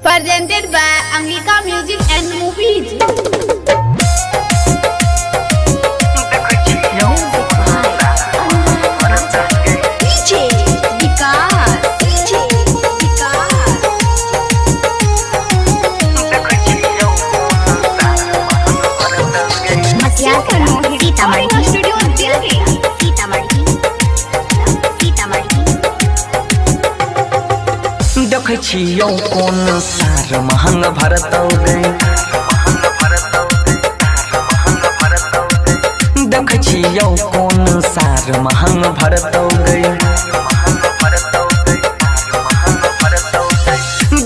Presented by Angika Music and Movies. DJ Vikas, DJ Vikas. Sitamarhi studio Delhi. देखे छियौ कोन सार महंग भरतौ गई। देखे छियौ कोन सार महंग भरतौ गई।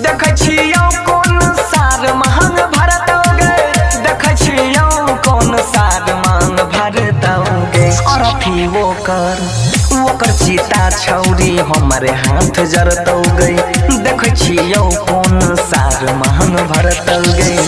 देखे छियौ कोन सार महंग भरतौ गई। देखे छियौ कोन सार महंग भरतौ गई। और अथी ओकर चिता छौरी हमारे हाथ जरतौ गई। देखे छियौ कोन सार महंग भरतौ गई।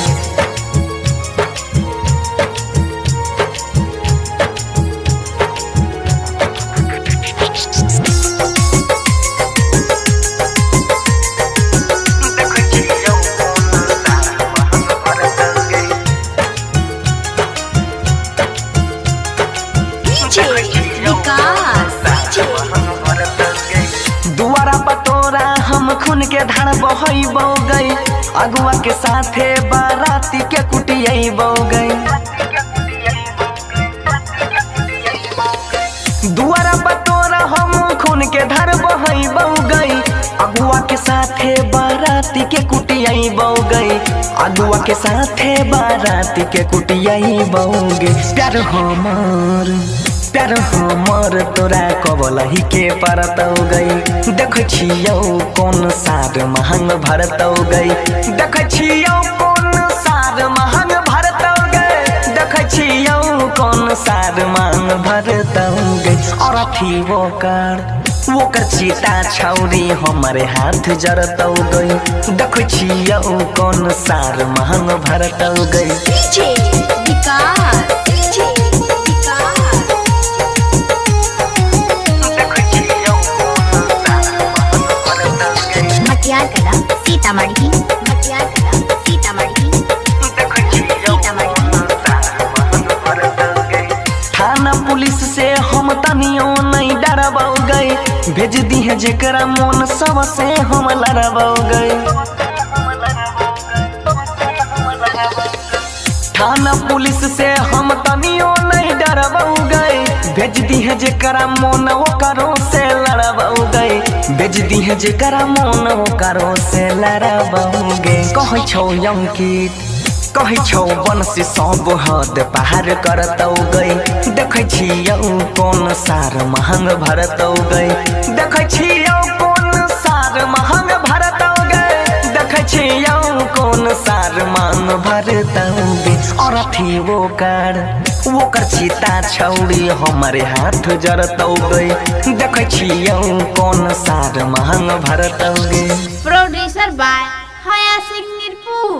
दुआरा पतोरा हम खून के धार बहैबौ गई। अगुआ के साथे बाराती के कुटियैबौ गई। दुआरा पतोरा हम खून के धार बहैबौ गई। अगुआ के साथे बाराती के कुटियैबौ गई। अगुआ के साथे बाराती के कुटियैबौ गई। प्यार हमर तोरा कबलही के परतौ गई। देखे छियौ कोन सार महंग भरतौ गई। देखे छियौ कोन सार महंग भरतौ गई। देखे छियौ कोन सार महंग भरतौ गई। और अथी ओकर चिता छौरी हमारे हाथ जरतौ गई। देखे छियौ कोन सार महंग भरतौ गई। DJ Vikas, DJ Vikas. Sitamarhi थाना पुलिस से हम तनियो नहीं डरबौ गई। भेज दी है जेकरा मोन सब से हम लड़बौ गई। थाना पुलिस से हम तनियो नहीं डरबौ गई। भेज दी है जेकरा मोन ओकरो से लड़बौ गई। भेज दी है जेकरा मोन ओकरो से लड़बौ गई। कहै छौ अंकित, कहै छौ बंसी सब हद पार करतौ गई। देखे छियौ कोन सार महंग भरतौ गई। देखे छियौ कोन सार महंग भरतौ गई। देखे छियौ कोन सार महंग भरतौ गई। और अथी ओकर चिता छौरी हमारे हाथ जरतौ गई। देखे छियौ कोन सार महंग भरतौ गई। Producer by Haya Singh Nirpur.